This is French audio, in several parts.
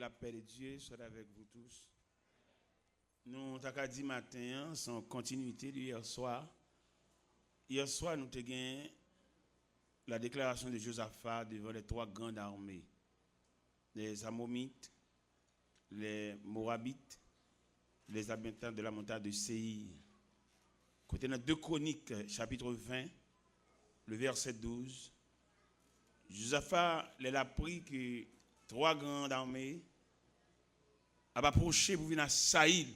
la paix de Dieu soit avec vous tous. Nous avons dit matin, sans continuité d'hier soir. Hier soir, nous avons gagné la déclaration de Josaphat devant les trois grandes armées. Les Ammonites, les Moabites, les habitants de la montagne de Séir. Côté dans 2 Chroniques, chapitre 20, le verset 12, Josaphat il a appris que 3 grandes armées a approché pour venir à Saïl,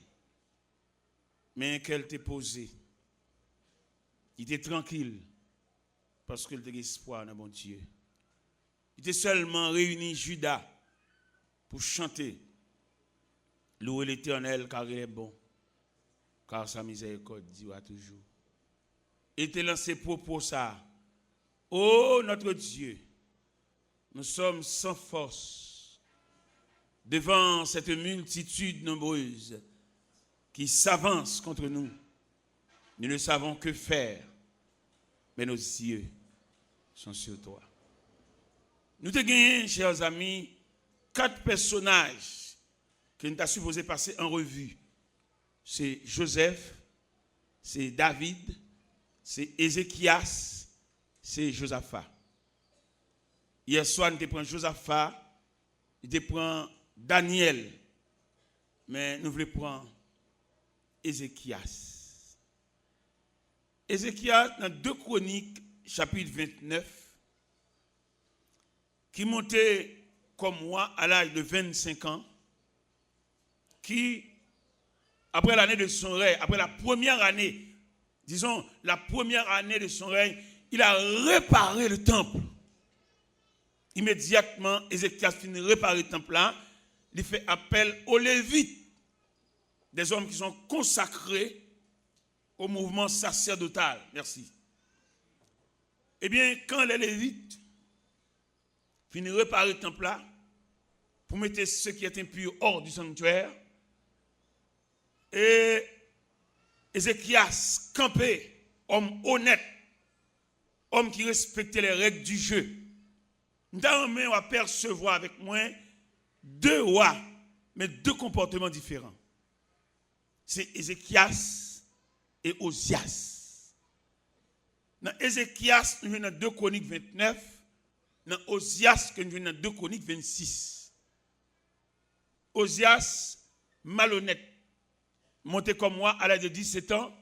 mais qu'elle t'est posée. Il était tranquille parce qu'il était espoir dans mon Dieu. Il était seulement réuni Judas pour chanter. Louer l'Éternel car il est bon, car sa miséricorde dura toujours. Il était lancé propos ça. Oh notre Dieu, nous sommes sans force devant cette multitude nombreuse qui s'avance contre nous. Nous ne savons que faire, mais nos yeux sont sur toi. Nous te gagnons, chers amis, 4 personnages que nous avons supposé passer en revue. C'est Joseph, c'est David, c'est Ézéchias, c'est Josaphat. Hier soir, nous te prenons Josaphat, nous te prenons Daniel, mais nous voulons prendre Ézéchias. Ézéchias, dans 2 Chroniques, chapitre 29, qui montait comme moi à l'âge de 25 ans, qui, après l'année de son règne, après la première année, disons la première année de son règne, il a réparé le temple. Immédiatement, Ézéchias finit de réparer le temple là, il fait appel aux Lévites, des hommes qui sont consacrés au mouvement sacerdotal. Merci. Eh bien, quand les Lévites finissent de réparer le temple là, pour mettre ceux qui étaient impurs hors du sanctuaire, et Ézéchias campé, homme honnête, homme qui respectait les règles du jeu, nous avons à percevoir avec moi 2 rois, mais 2 comportements différents. C'est Ézéchias et Osias. Dans Ézéchias, nous venons dans 2 Chroniques 29, dans Osias, nous venons dans 2 Chroniques 26. Osias, malhonnête, monté comme moi à l'âge de 17 ans,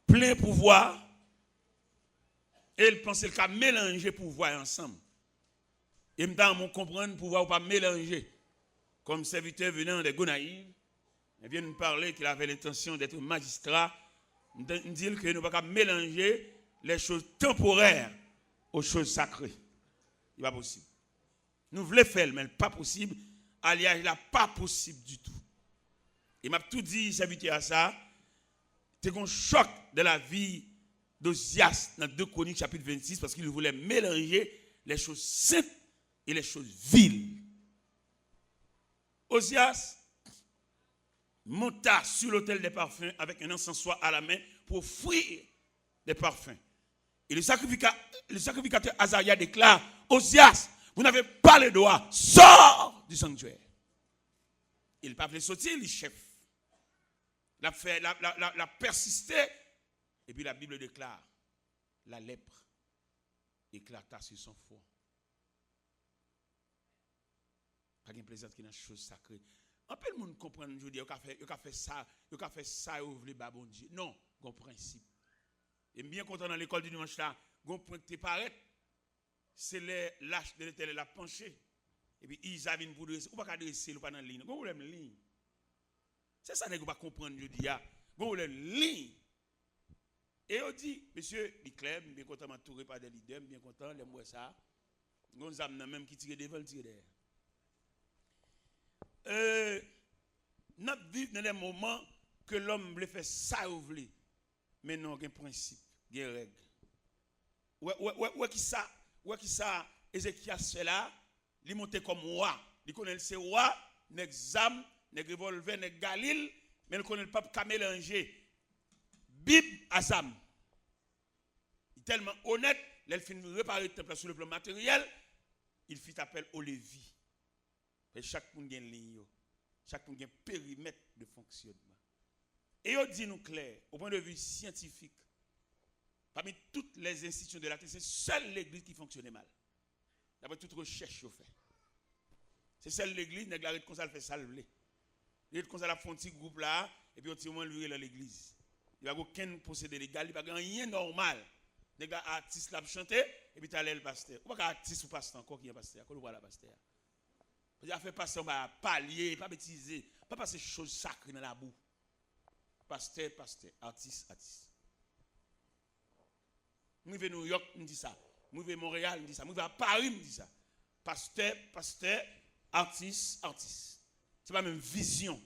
plein pouvoir, et il pensait qu'à mélanger pouvoir ensemble. Et maintenant, on comprend pouvoir pas mélanger. Comme serviteur venant de Gonaïves, il vient nous parler qu'il avait l'intention d'être magistrat. Il dit que nous ne pouvons pas mélanger les choses temporaires aux choses sacrées. Il n'est pas possible. Nous voulons faire, mais pas possible. Alias, il n'est pas possible du tout. Il m'a tout dit, serviteur à ça. C'est un choc de la vie d'Osias dans 2 Chroniques chapitre 26 parce qu'il voulait mélanger les choses saintes et les choses viles. Osias monta sur l'autel des parfums avec un encensoir à la main pour offrir des parfums. Et le sacrificateur Azaria déclare: Osias, vous n'avez pas le droit, sors du sanctuaire. Il n'a pas voulu sortir, le chef. Il a persisté. Et puis la Bible déclare: la lèpre éclata sur son front. Pas de plaisir qui est une chose sacrée. Un peu le monde comprend aujourd'hui, il a fait ça, vous voulez pas bon Dieu. Non, il y a un principe. Et bien content dans l'école du dimanche là, il y a un point qui paraît, c'est l'âge de l'Éternel la penché. Et puis ils avaient pour dresser, ou pas dresser, ou pas dans la ligne. Vous voulez ligne. C'est ça que vous ne pas comprendre aujourd'hui. Vous voulez ligne. Et on dit, monsieur, il est clair, bien content m'entourer par des leaders, bien content, les mots ça. Nous avons même qui tire devant, tire derrière. Nous vivons dans des moments que l'homme veut faire ça ou veut, mais non, il y a un principe, il y a une règle. Ouais, qui ça, Ézéchias fait là, il monte comme roi, il connaît ses rois, n'exam, ne revolver, ne Galil, mais il connaît pas qu'à mélanger Bib à Zam. Il est tellement honnête, il finit de réparer le temple sur le plan matériel, il fit appel aux Lévis. Chaque monde a une ligne, chaque monde a un périmètre de fonctionnement. Et on dit nous clair, au point de vue scientifique, parmi toutes les institutions de la terre, c'est seule l'église qui fonctionnait mal. D'après toute recherche qu'on fait. C'est seule l'église, qui a comme ça, elle fait salver. Il comme ça, la font un petit groupe là, et puis on tire moins lui dans l'église. Il n'y a aucun procédé légal, il n'y a rien normal. Les gars artistes là chanter, et puis tu as le pasteur. Ou pas artiste ou pasteur encore qui est pasteur, quand on voit la pasteur. Il a fait pasteur, pas palier, pas bêtiser, pas passer choses sacrées dans la boue. Pasteur, artiste. Moi, je vais à New York, je dis ça. Moi, je vais à Montréal, je dis ça. Moi, je vais à Paris, je dis ça. Pasteur, artiste. Ce n'est pas même vision.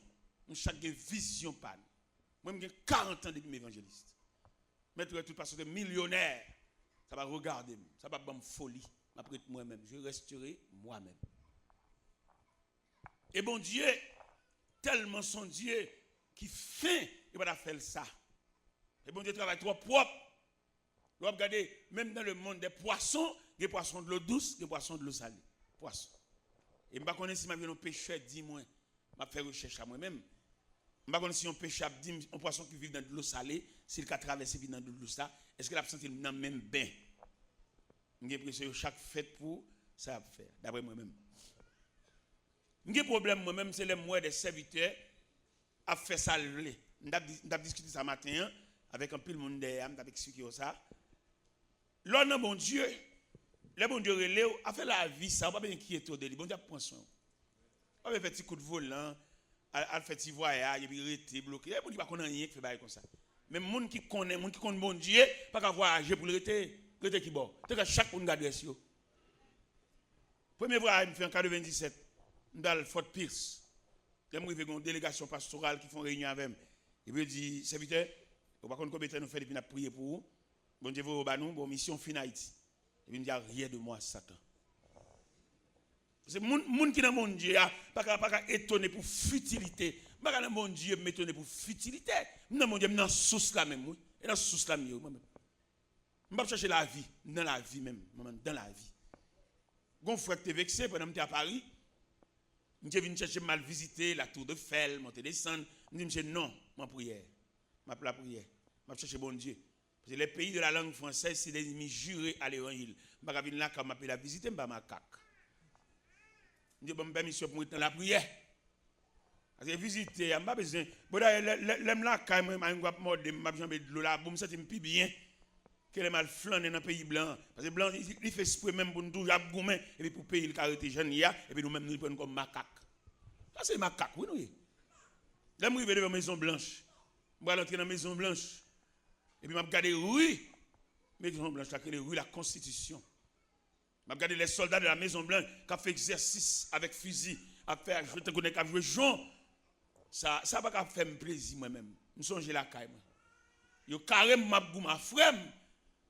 Chaque vision pas. Moi, j'ai 40 ans depuis mes évangélistes. Mettre tout pasteur millionnaire, ça va regarder, ça va me folie. Après moi-même, je resterai moi-même. Et bon Dieu, tellement son Dieu qui fait, il va faire ça. Et bon Dieu travaille trop propre. Vous regardez, même dans le monde des poissons, des poissons de l'eau douce, des poissons de l'eau salée. Poissons. Et je ne sais pas si je suis un pécheur, dis-moi, je vais faire recherche à moi-même. Je ne sais pas si un pécheur, un poisson qui vit dans de l'eau salée, s'il a traversé dans de l'eau salée, est-ce qu'il a senti dans le même bain? J'ai l'impression que chaque fête pour ça va faire, d'après moi-même. J'ai un problème moi-même, c'est les mois des serviteurs à faire ça. On a discuté ça matin avec un peu de monde derrière, on a expliqué ça. L'homme de bon Dieu, le bon Dieu relève, a fait la vie, ça, on ne va pas inquiéter au délit. Bon Dieu prend soin. On va faire un petit coup de volant, on fait un petit voyage, et puis rester bloqué. Bon Dieu, on ne rien qui fait comme ça. Mais les gens qui connaissent bon Dieu, pas qu'à voyager pour le rester qui bon. C'est que chaque monde garde sur eux. Premier voyage, je fais en 97, dans le Fort Pierce. Je suis une délégation pastorale qui font réunion avec moi. Et puis, je dis, serviteur, on va combien de temps nous faire depuis nous prier pour vous. Bon Dieu, vous avez une mission finale. Et puis, il me dit, rien de moi, Satan. C'est les gens qui sont dans mon Dieu, pas étonné pour futilité. Pas dans mon Dieu, m'étonner pour futilité. Non, mon Dieu, dans la source là même. Et dans la source là même. Je ne vais pas chercher la vie, dans la vie même. Dans la vie. Quand frère était vexé pendant que j'étais à Paris, je venu chercher mal visiter la tour de Fel, monter descendre. Je dis non, ma prière. Ma prière. Je chercher bon Dieu. Parce que les pays de la langue française, c'est des ennemis jurés à l'évangile. Je ne vais pas venir là quand je la visiter, je ne vais pas cac. Je dis bon, je mission pour être dans la prière. Parce que visiter, je n'ai pas besoin. Bon, l'aime là quand même, je vais mordre, je vais de l'eau là, je me sens plus bien. Que les mal flâner dans le pays blanc. Parce que blanc, il fait exprès même pour nous toujours et puis pour payer le caractère jeune, et puis nous-mêmes nous prenons comme macaque. Ça c'est macaque, oui, nous. Là, je vais devant la Maison Blanche. Je vais entrer dans la Maison Blanche. Et puis je vais regarder, oui, Maison Blanche, la Constitution. Je vais regarder les soldats de la Maison Blanche qui ont fait exercice avec fusil, qui ont joué Jean. Ça ne va pas faire plaisir moi-même. Je songe la caille. Je carrément ma frère.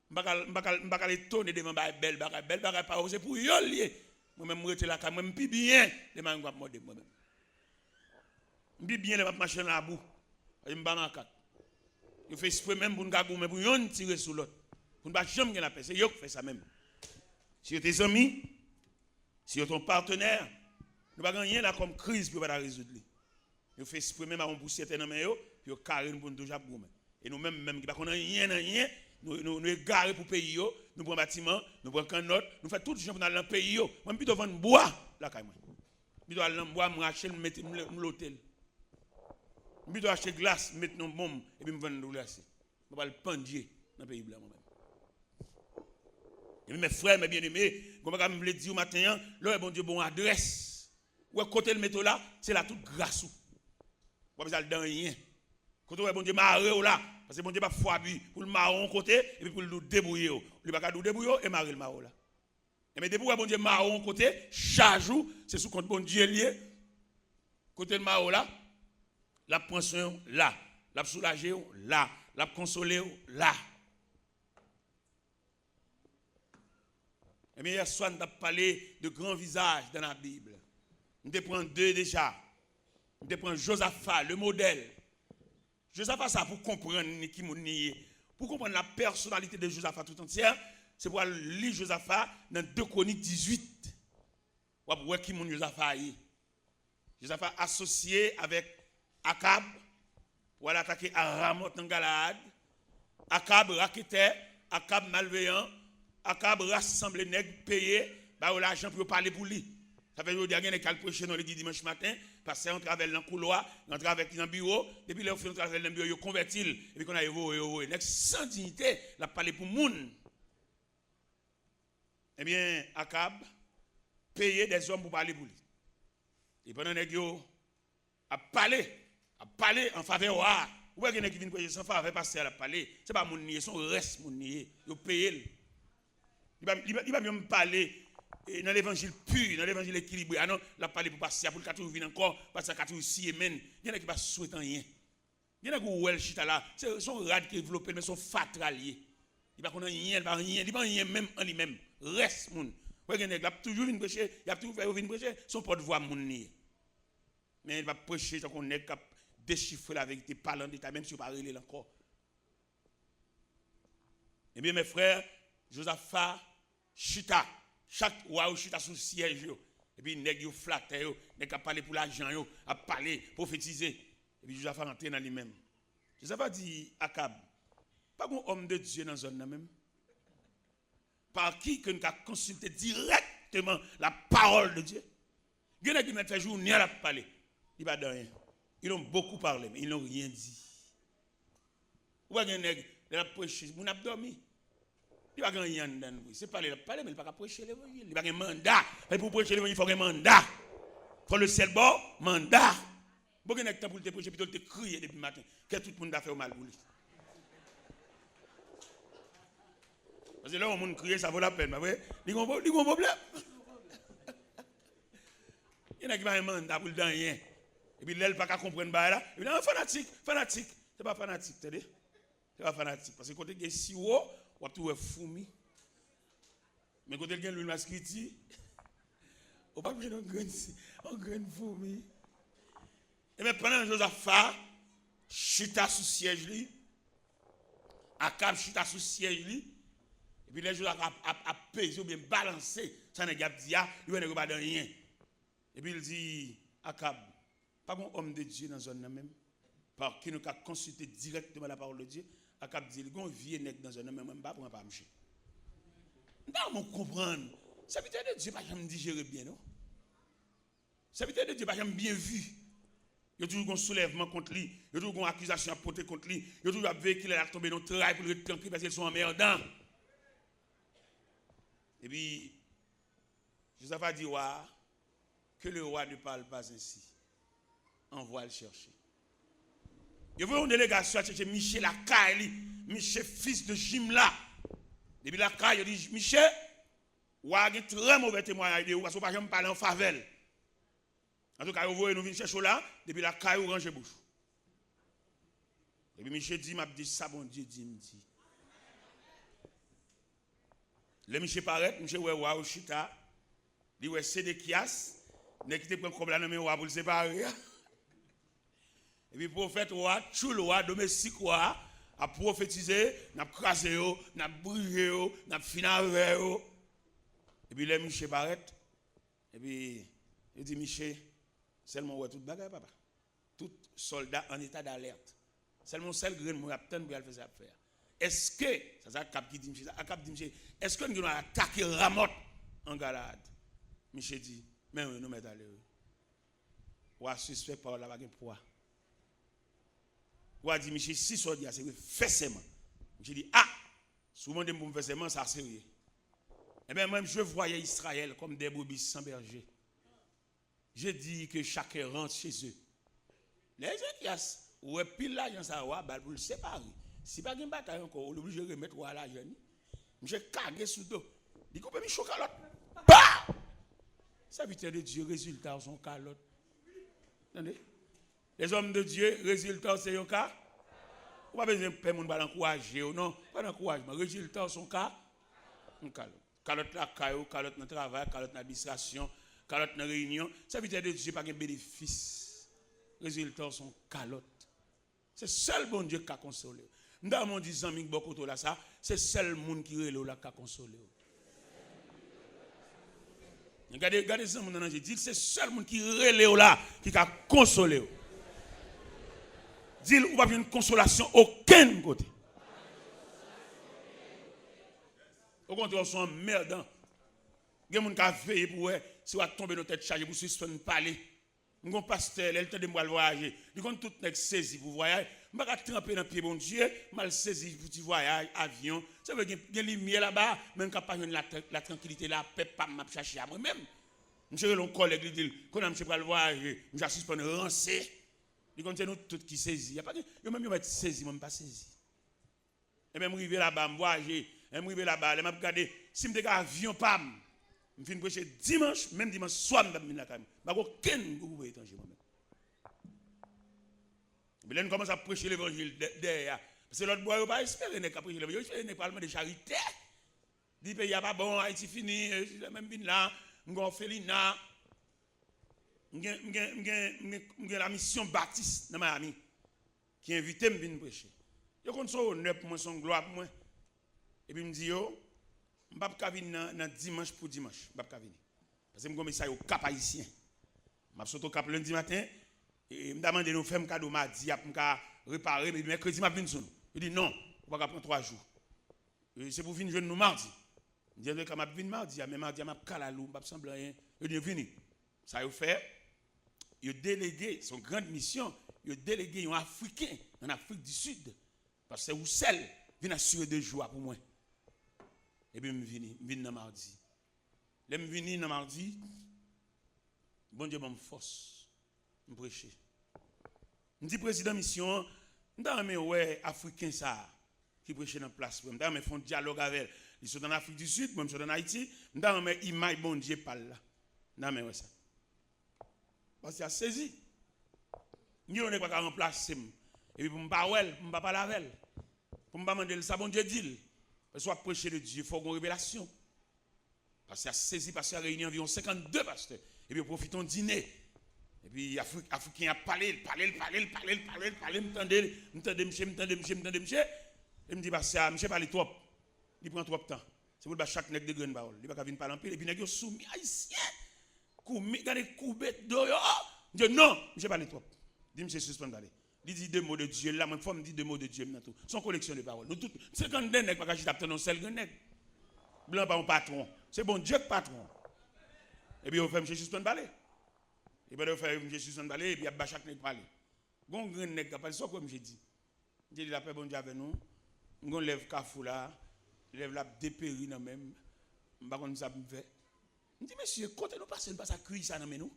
Je ne vais pas étonner devant belle bagaille pas c'est pour yon lié. Moi-même, je suis là, je suis bien, je suis moi-même. Je suis bien, je suis marcher dans la boue. Je suis en quatre. Je fais exprès même pour nous mais pour yon tirer sur l'autre. Pour ne pas jamais la paix. C'est yon qui fait ça même. Si tes amis, si ton partenaire, nous ne pouvons rien là comme crise pour la résoudre. Je fais exprès même pour certains dans mes puis je carré pour nous toujours gommer. Et nous-mêmes, même qui ne rien, nous égarés pour payer, nous prenons un bâtiment, nous prenons un autre, nous faisons tout le temps pour aller dans le pays. Moi, je vais vendre bois, là, quand même. Je vais aller dans le bois, je vais acheter, mettre l'hôtel. Je vais acheter glace, mettre une bombe, et puis je vais vendre glace. Je vais le pendier dans le pays blanc, moi-même. Et mes frères, mes bien-aimés, comme je me l'ai dit au matin, là, bon Dieu, bon adresse. Où est côté le métaux là, c'est là toute grâce. Vous n'avez pas besoin de rien. Quand on est bon Dieu, marre là. Parce que bon Dieu pas foi pour le marron côté et puis pour le débrouiller. Il va pas débrouiller et marrer le marron là. Et mais depuis bon Dieu marron côté, chaque jour, c'est sous compte bon Dieu lié. Côté le marron là, la prend soin là, la soulager là, la consoler là. Et bien hier soir on a parlé de grands visages dans la Bible. On prend deux déjà. On prend Josaphat, le modèle. Josaphat, ça pour comprendre qui mon nié. Pour comprendre la personnalité de Josaphat tout entière, c'est pour lire Josaphat dans 2 Chroniques 18. Pour voir qui mon Josaphat est. Josaphat associé avec Akab pour aller attaquer Ramoth en Galade. Akab raquetait, Akab malveillant, Akab rassemblé nègres payé, bah l'argent pour parler pour lui. Ça fait que il y a qui prêcher dans l'église dimanche matin, parce qu'on travaille dans le couloir, on travaille dans le bureau, depuis là on travaille dans le bureau, on convertit, et puis qu'on a évolué, sans dignité, la parler pour monde. Eh bien, Akab payé des hommes pour parler pour lui. Et pendant que a parlé en faveur wa ou pas quelqu'un qui vient prêcher sans faveur passer à la parler c'est pas mon nier son reste mon nier yo payer il va même parler dans l'évangile pur dans l'évangile équilibré ah non la parler pour passer pour le toujours venir encore parce que toujours si amen il y en a qui pas souhaitant rien il y en a qui well chita là c'est son rad qui développé mais son fatralier il va connaître rien il va rien même en lui-même reste mon ouais il a toujours venir prêcher il a toujours fait venir prêcher son porte-voix mon nier. Mais il va prêcher tant qu'on est capable de déchiffrer la vérité, parlant d'état, même si on ne parle pas encore. Eh bien, mes frères, Josaphat, chita, chaque roi ou chita sous le siège, et puis nèg yo flatté, nèg a parlé pour l'argent, a parlé, prophétiser. Et puis Josaphat rentré dans lui-même. Josaphat dit Akab, pas un homme de Dieu dans la zone même. Par qui que nous avons consulté directement la parole de Dieu. Il y en a qui m'ont fait journée à la parler. Il va de rien. Ils ont beaucoup parlé, mais ils n'ont rien dit. Ou bien il a prêché, il a dormi. Il va rien dans lui. C'est parler, mais il ne va pas prêcher l'évangile. Il va un mandat. Et pour prêcher l'évangile, il faut un mandat. Il faut le ciel bon, mandat. Bon, il y a temps pour te prêcher, puis tu te crier depuis le matin. Que tout le monde a fait au mal pour lui. Parce que là, on monde crier, ça vaut la peine. Il y a un problème. Il y en a qui va un mandat pour le rien. Et puis là, il ne va pas comprendre là. Il dit, fanatique. C'est pas fanatique, tu sais. C'est pas fanatique. Parce que quand il y a si haut, on va tout fourmi. Mais quand il y a l'huile masquiti, on va pas prendre un grain fourmi. Et bien pendant Josaphat, chita sous siège lui. Akab chita sous siège lui. Et puis les Josaphat a pesé ou bien balancé. Ça n'a pas dit, il ne va pas de rien. Et puis il dit, Akab, pas un homme de Dieu dans la zone même, par qui nous a consulté directement la parole de Dieu, Akab dit, il y a un vieux nègre dans la zone même, je ne pas pour pas marcher. Nous comprendre. Serviteur de Dieu, pas jamais digérer bien, non? Serviteur de Dieu, pas jamais bien vu. Il y a toujours un soulèvement contre lui, il y a toujours une accusation à porter contre lui, il y a toujours un véhicule à tomber dans le travail pour le tranquille parce qu'ils sont emmerdants. Et puis, Josaphat dit, que le roi ne parle pas ainsi. Envoie le chercher. Il y a une délégation à chercher Michel Lakaï, Michel fils de Jimla. Depuis Lakaï, il dit Michel, ou a un très mauvais témoignage de vous, parce qu'on ne peut pas parler en favelle. En tout cas, vous voyez, nous venons chercher là, depuis Lakaï, ou range bouche. Et puis Michel dit, m'a dit ça, bon Dieu, dit. Le Michel paraît, Michel, ouais, chita, dit, ouais, Sédéchias, n'est qui te prend comme la nommé roi pour le séparer. Et puis prophète roi, choul roi, domestique roi, a prophétisé, n'a crasé, n'a brûlé, n'a fini avec. Et puis là, Michel paraît. Et puis, il dit, Michel, seulement ouais, tout bagaille, papa. Tout soldat en état d'alerte. Seulement seul grain de attend pour faire ça faire. Est-ce que, ça c'est Cap qui dit, Michel, est-ce que nous allons attaquer Ramoth en Galade? Michel dit, mais nous mettons à l'heure. Ou à suspect par la bague poids. Ou a dit, Michel, si ça dit, c'est fessement. Michel dit, souvent de me faire seulement, ça sérieux. Eh bien, même je voyais Israël comme des brebis sans berger. Je dis que chacun rentre chez eux. Les gens qui ont, ou pile l'argent, ça va, pour le séparer. Si pas une bataille encore, on est obligé de remettre l'argent. Je cague sous dos. Il coupe mes chocolat. Bah! Serviteur de Dieu, résultat, son calotte. Attendez? Les hommes de Dieu, résultat, c'est un cas. On n'a pas besoin de faire mon bal encourager, non? Pas d'encouragement. Résultat, son cas. Un calotte. Calotte la caillou, calotte dans le travail, calotte dans l'administration, calotte dans la réunion. Serviteur de Dieu, pas de bénéfice. Résultat, son calotte. C'est seul bon Dieu qui a consolé. Dans mon disant, beaucoup là, ça, c'est seul monde qui est là qui a consolé. Regardez ça, mon ange. Dit c'est seul monde qui relève là, qui a consolé. Dit ou pas une consolation aucun côté. Au contraire, sont merdant. Il y a des gens qui ont veillé pour si on va tomber dans tête chargée pour suspendre parler. Mon pasteur, elle tente de me voyager. Il compte tout n'est saisi pour voyager. Je ne vais pas tremper dans le pied bon Dieu, mal saisi pour voyage, avion. Ça veut dire qu'il y a des lumières là-bas, même quand pas la tranquillité, la paix, pas m'a chercher à moi-même. Monsieur mon collègue lui dit, quand je vais voyager, je vais suspendre rancer. Il compte nous tout qui saisi. Il y a pas de même je vais être saisi, moi pas saisi. Et même arriver là-bas, me voyager, même arriver là-bas, je vais regarder si je un avion pas je viens prêcher dimanche, même dimanche soir, je vais la caméra. Je n'ai aucun groupe étranger moi-même. Mais là, nous commençons à prêcher l'évangile derrière. Parce que l'autre bois, il ne pas espérer qu'à prêcher l'évangile. Il espère parlement de charité. Il dit, il n'y a pas bon, Haïti fini, même bien là, nous avons fait l'INA. Nous avons la mission Baptiste dans Miami, qui invite à venir prêcher. Je compte sur honneur pour moi, son gloire pour moi. Et puis, il me dit, yo, je ne vais pas venir dans dimanche pour dimanche. Je ne vais pas venir. Parce que je suis ça au cap haïtien. Je suis au cap lundi matin. Et je me demande de nous faire un cadeau mardi pour réparer. Mais mercredi, je vais venir sur nous. Il dit non, on va prendre 3 jours. C'est pour venir nous mardi. Je dis que je vais venir mardi. Mais mardi, je vais calalou, je vais sembler rien. Il dit venez. Ça a fait. Il a délégué, son grande mission, il a délégué un Africain en Afrique du Sud. Parce que c'est où seul vient assurer 2 jours pour moi. Et puis, je viens dans mardi. Je viens dans mardi, bon Dieu, me force, me prêcher. Je dis, président mission, je suis ouais Africain ça, qui prêche dans la place. Je suis font dialogue avec elle. Ils sont en Afrique du Sud, moi je suis en Haïti. Je suis image bon Dieu par là. Je suis ça. Parce qu'il a saisi. Je ne pas remplacer. Et puis pour ne pas parler avec elle. Pour ne pas demander ça, bon Dieu dit. Soit prêcher de Dieu, il faut une révélation. Parce qu'il a saisi, parce qu'il a réuni environ 52 pasteurs. Et puis profitons dîner. Et puis Africain a parlé, m'tendez, monsieur. Il me dit, pasteur, monsieur parle trop. Il prend trop de temps. C'est pour chaque nègre de grande parole. Il va venir parler en pile. Et puis nègre soumis haïtien. Regardez coubette d'eau. Je dis non, monsieur parle trop. Dis monsieur suspend d'aller. Il dit 2 mots de Dieu. Là, moi, me dit 2 mots de Dieu. Son collection de paroles. Nous tous, 52 nègres, pas qu'à non seul nègre. Blanc, pas un patron. C'est bon Dieu patron. Et puis, on fait monsieur suspend d'aller. Et puis, on fait monsieur suspend d'aller. Et puis, il y a chaque nègre parler. Gon grand nègre qui parle, c'est quoi j'ai dit. J'ai dit la paix, bon Dieu avec nous. On lève Kafou là. Lève la dépéri dans même. Je ne sais pas ça me fait. Je dis, monsieur, quand nous passons, nous passons à cuire ça dans nous.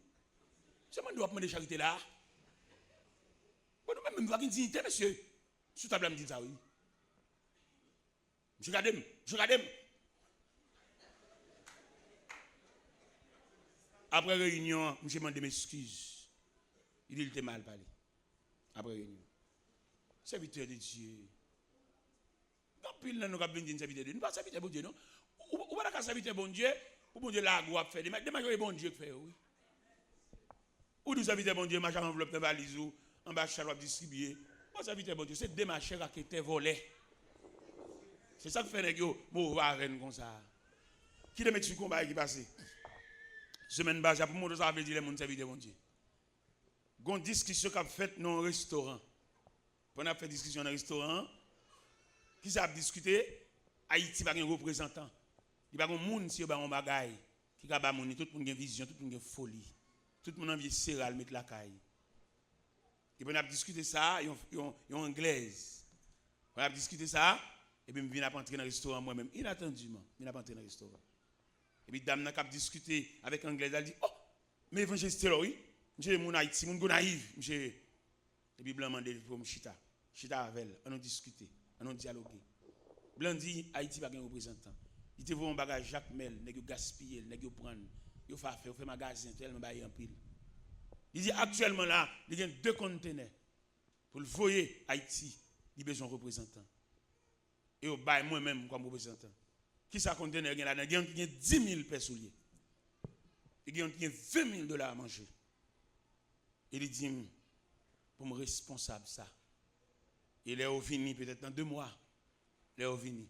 C'est moi qui dois demander de charité là. Nous-mêmes, nous avons une dignité, monsieur. Sous table, me dit ça, oui. Je regarde. Après réunion, monsieur m'a demandé mes excuses. Il était mal parlé. Après réunion. Serviteur de Dieu. Quand pile nous avons dit serviteur de Dieu, nous pas serviteur de Dieu, non? Ou pas serviteur de Dieu, ou bon Dieu là, ou faire des majorités bon Dieu fait, oui. Ou nous serviteur de Dieu, machin enveloppe dans valise ou en bas chaloupe distribué. Moi serviteur de Dieu, c'est des machins qui étaient volés. C'est ça que fait les gars, moi reine comme ça. Qui le met sur combat qui passe? Semaine bas, pour moi ça veut dire les serviteur de Dieu. Gon discussion qu'a fait dans un restaurant. Pendant fait discussion dans un restaurant, qui ça a discuté? Haïti pas un représentant. Il n'y a pas de monde si il y a un bagage qui a pas tout le monde a vision, tout le monde a folie. Tout le monde a envie de serrer, mettre la caille. Et puis on a discuté ça, ils ont anglaise. On a discuté ça, et puis je viens entrer dans le restaurant moi-même, inattendument, je viens entrer dans le restaurant. Et puis dame a discuté avec anglaise, elle dit, oh, mais évangéliste là, oui, monsieur mon Haïti, mon naïf, monsieur. Et puis blanc m'a dit pour me chita avec elle, on a discuté, on a dialogué. Blanc dit, Haïti pas un représentant. Il te voit un bagage Jacques Mel, nèg yo gaspiller, nèg yo prendre, yo fait magasin, tellement bailler en pile. Il dit actuellement là, il y a 2 conteneurs pour le voyer Haïti, il a besoin de représentants. Et au bail moi-même comme représentant. Qui ça conteneur là, il y a 10 000 personnes. Il y a 20 000 $ à manger. Il dit pour me responsable ça. Il est venu peut-être dans 2 mois. Il est venu.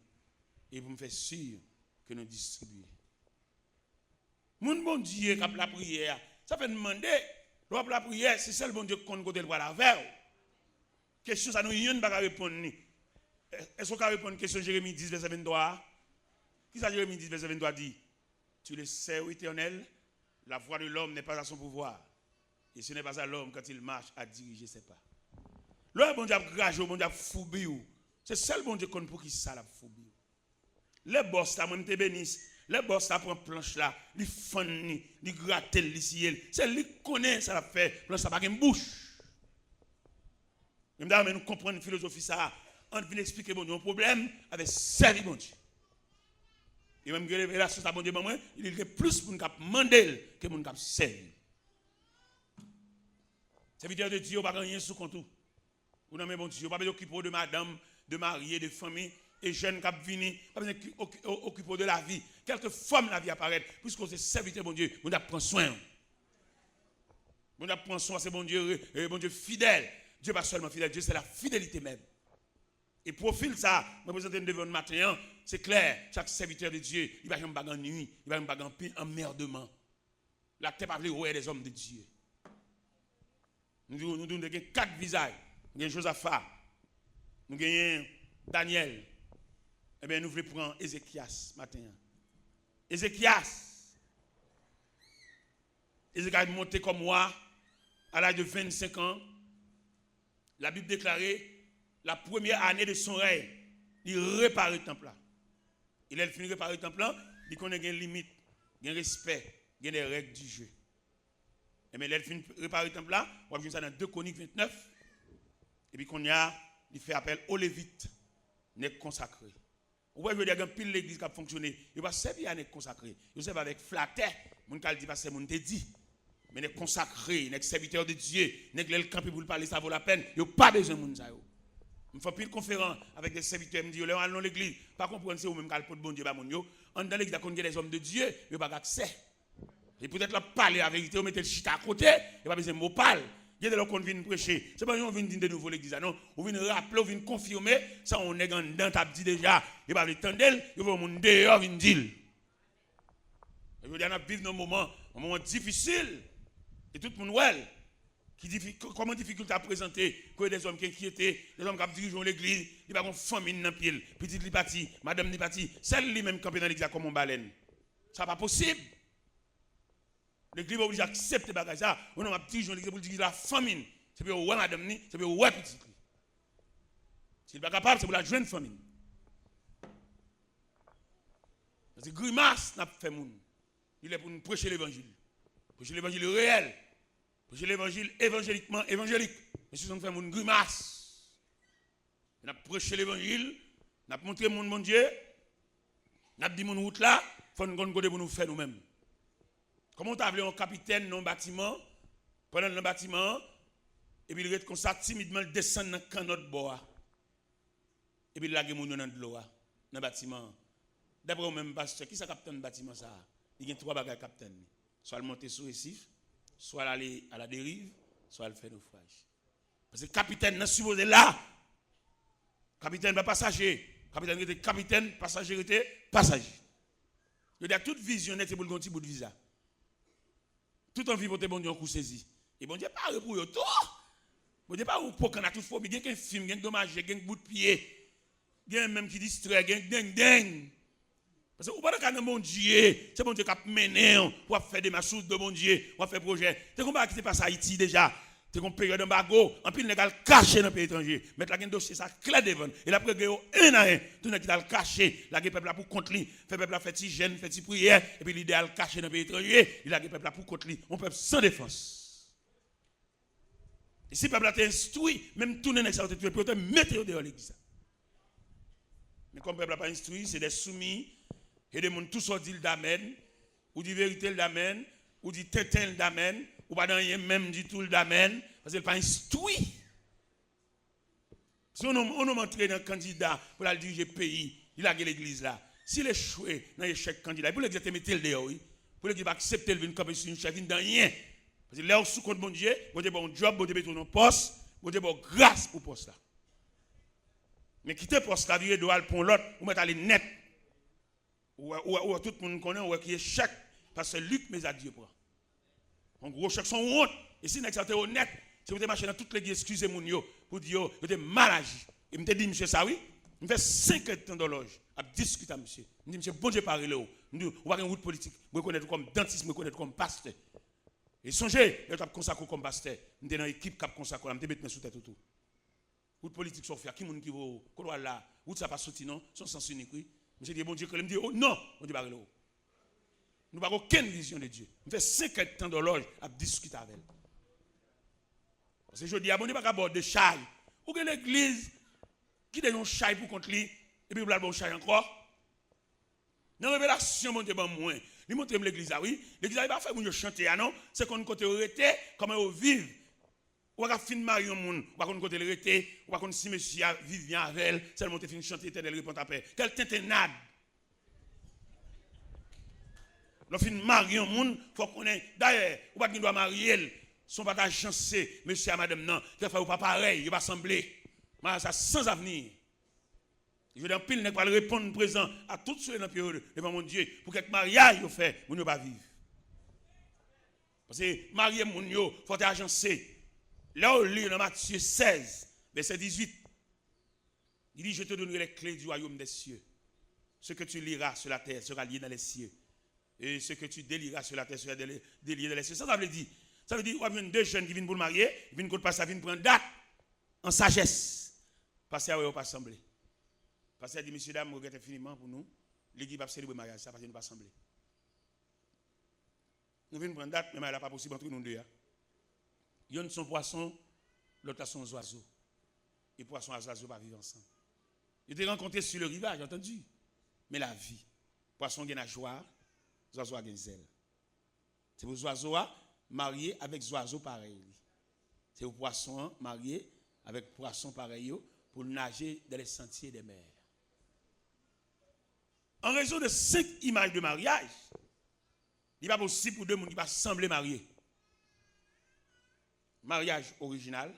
Et pour me faire sûr que nous distribuons. Mon bon Dieu qui a la prière, ça fait demander, la prière, c'est seul bon Dieu qui compte côté le la vers. Question ça nous yon pas répondre ni. Est-ce qu'on peut répondre question Jérémie 10 verset 23? Qui ça Jérémie 10 verset 23 dit? Tu le sais, ô Éternel, la voix de l'homme n'est pas à son pouvoir. Et ce n'est pas à l'homme quand il marche à diriger ses pas. Le bon Dieu a gragé, bon Dieu a foubé. C'est seul bon Dieu qu'on pour qui ça la foubé. Les boss là, moi te bénisse. Les boss là prend planche là, li fanni, li gratte li ciel. C'est lui qui connaît ça la fait, planche ça pas une bouche. Même d'ailleurs nous comprendre philosophie ça, on vient expliquer bon Dieu un problème avec servir bon Dieu. Et même que révélation ça bon Dieu moi, il y a plus pour nous cap mandel que mon cap servir. Serviteur de Dieu pas rien sous compte tout. Ou non mais bon Dieu, pas besoin d'occuper de madame, de mariée, de famille. Et jeunes qui viennent, pas besoin d'occuper de la vie. Quelques femmes la vie apparaît, puisque c'est serviteur bon Dieu, bon Dieu prend soin. Bon Dieu prend soin, c'est bon Dieu fidèle. Dieu pas seulement fidèle, Dieu c'est la fidélité même. Et profil ça, je présente devant le matin, c'est clair, chaque serviteur de Dieu, il va jamais bagarre en nuit, il va jamais bagarre en emmerdement. La terre pas ouais des hommes de Dieu. Nous avons 4 visages. Nous avons Josaphat, nous avons Daniel. Eh bien, nous voulons prendre Ézéchias matin. Ézéchias est monté comme moi à l'âge de 25 ans. La Bible déclarait la première année de son règne, il répare le temple. Il a fini de réparer le temple, il connaît des limites, des respect, des règles du jeu. Et bien, il a fini de réparer le temple, on va voir ça dans 2 Chroniques 29. Et puis, il fait appel aux Lévites, n'est consacrés. Vous voyez, il y a un pile l'église qui a fonctionné. Il va servir à être consacré. Il servent avec flatteur. Mon cas dit parce que mon te dit. Mais n'est consacré, n'est serviteur de Dieu, n'est le camp pour parler, ça vaut la peine. Il n'y a pas besoin de ça. Je fais pile conférence avec des serviteurs. Je me dis, allons dans l'église. Pas comprendre, c'est ou même quand le bon Dieu va mon yo. On dans l'église, il y a des hommes de Dieu, il n'y a pas d'accès. Et peut-être là, parler la vérité, on met le chita à côté, il n'y a pas besoin de mot parle. Il y a des gens qui viennent prêcher. Ce n'est pas qu'on vient dire de nouveau l'église. Non, on vient rappeler, on vient confirmer. Ça, on est dans ta dit déjà. Il va attendre, il va mon dehors, il dire. Je veux dire, on vit un moment difficile. Et tout le monde, comment difficulté à présenter que des hommes qui inquiétés, des hommes qui dirigent l'église, il va avoir une famine dans le pied. Petite li parti, madame li parti, celle li même campé dans l'église comme une baleine. Ça n'est pas possible. L'église va obligé d'accepter les choses. On a petit jour l'église pour dire la famine. C'est pour ouais madame ni, c'est pour ouais petit. S'il n'est pas capable, c'est pour la jeune famine. Parce que grimace n'a pas fait moun. Il est pour nous prêcher l'évangile. Prêcher l'évangile réel. Prêcher l'évangile évangéliquement évangélique. Mais si on fait moun grimace. On a prêché l'évangile, on a montré mon Dieu, on a dit mon route là, il faut nous côté pour nous faire nous-mêmes. Comment tu as appelé un capitaine dans le bâtiment, pendant le bâtiment, et puis il est comme ça timidement descendre dans le canot de bois. Et puis il a gagné dans l'eau, dans le bâtiment. D'après le même pasteur, qui est le capitaine du bâtiment ça? Il y a 3 bagages capitaine. Soit le monter sur le récif, soit aller à la dérive, soit le faire naufrage. Parce que le capitaine n'est supposé là. Capitaine pas passager. Capitaine était capitaine, passager était passager. Il y a toute vision nette pour le petit bout de visa. Tout en vie pour te bon Dieu coup saisi. Et bon Dieu pas pour tout. Bon Dieu pas pour qu'on a tout faux, mais il y a un film, il y a un dommage, il y a un bout de pied. Il y a même qui distrait, il y a un ding. Parce que vous parlez de mon Dieu, c'est bon Dieu qui a mené, pour faire des marches de bon Dieu, pour faire des projets. C'est comme ça qui se passe à Haïti déjà. C'est une période d'embargo, en plus, il est caché dans le pays étranger. Mettre la dossier, ça clé devant. Et après, il y a un à un, tout le monde qui est caché. La peuple pour contre lui, fait peuple fait petit jeûne, fait petit prière, et puis l'idéal caché dans le pays étranger, il a peuple pour contre lui. On peut sans défense. Et si le peuple a instruit, même tout le monde est peut mettre dehors l'église. Mais comme le peuple n'a pas instruit, c'est des soumis, et des gens tous sont dit d'amen, ou dit vérité d'amen, ou dit tétin d'amen, ou pas dans rien même du tout d'amen, parce qu'il n'est pas instruit. Si on a montré un candidat pour la diriger le pays, il a l'église là. S'il échoué dans l'échec candidat, pour l'exercer, mettre le dehors, pour qu'il va accepter le camper sur une chef, dans rien. Parce que là, sous compte mon Dieu, bon job, bon Dieu, bon poste, bon Dieu, bon grâce pour poste là. Mais quitter poste là, il doit aller pour l'autre, ou mettre aller net. Ou tout le monde connaît, ou qui est échec. Parce que Luc mes adieux prend. En gros, chaque son honte. Et si vous êtes honnête, si vous êtes marché dans toute l'église, excusez-moi, pour dire, vous êtes mal agi. Et me dit, monsieur, ça oui, je fais 5 ans d'horloge à discuter avec monsieur. Je dis, monsieur, bon Dieu, parlez là. Je dis, on va avoir une route politique, me reconnaître comme dentiste, me reconnaître comme pasteur. Et songez, je suis consacré comme pasteur. Je suis dans l'équipe qui a consacré, je suis mettre sous tête tout. Route politique, sont fait, qui est qui va là, route ça pas sorti, non, son sens unique, oui. Monsieur dit, bon Dieu, il me dit, oh non, on dit, parlez là. Nous n'avons aucune vision de Dieu. Nous faisons 5 ans d'horloge à discuter avec elle. Parce que je dis, abonnez pas qu'à bord de chai. Ou que l'église qui donne un chai pour contre lui, et puis vous avez un chai encore. Dans la révélation, mon Dieu, moi. Nous montrons l'église, oui. L'église n'a pas fait pour nous chanter, non. C'est qu'on côté arrêté, comment on vit. Ou à fin de marier un monde, ou à côté arrêté, ou à si monsieur vit bien avec elle, seulement tu finis de chanter, éternel répond à paix. Quelle tintenade. Lorsqu'on marie un monde, il faut qu'on ait. D'ailleurs, ou pas qu'il doit marier, son pas agencé, monsieur et madame, non. Il faut pas pareil, il va sembler. Mais ça sans avenir. Je veux dire, pile n'est pas répondre présent à tout ceux dans période devant mon Dieu pour que mariage vous fait, vous ne pas vivre. Parce que marier mon Dieu, il faut agencer. Là, on lit dans Matthieu 16, verset 18. Il dit, je te donnerai les clés du royaume des cieux. Ce que tu liras sur la terre sera lié dans les cieux. Et ce que tu délieras sur la terre sera délié dans les cieux. Ça veut dire, il y a deux jeunes qui viennent pour le marier, ils viennent pour passer, ils viennent prendre date en sagesse. Passer à eux, pas assembler. Passer à dire, messieurs, dames, regrette infiniment pour nous. L'équipe va célébrer le mariage, ça parce que nous ne pas assembler. Nous venons prendre date, mais elle n'a pas possible entre nous deux. Il y a son poisson, l'autre a son oiseau. Et poisson et oiseau va vivre ensemble. Ils étaient rencontrés sur le rivage, entendu. Mais la vie, poisson gagne la joie. Les oiseaux ont des ailes. C'est pour les oiseaux mariés avec les oiseaux pareils. C'est pour les poissons mariés avec poissons pareils pour nager dans les sentiers des mers. En raison de 5 images de mariage, il n'est pas possible pour deux personnes qui vont sembler mariés. Mariage original,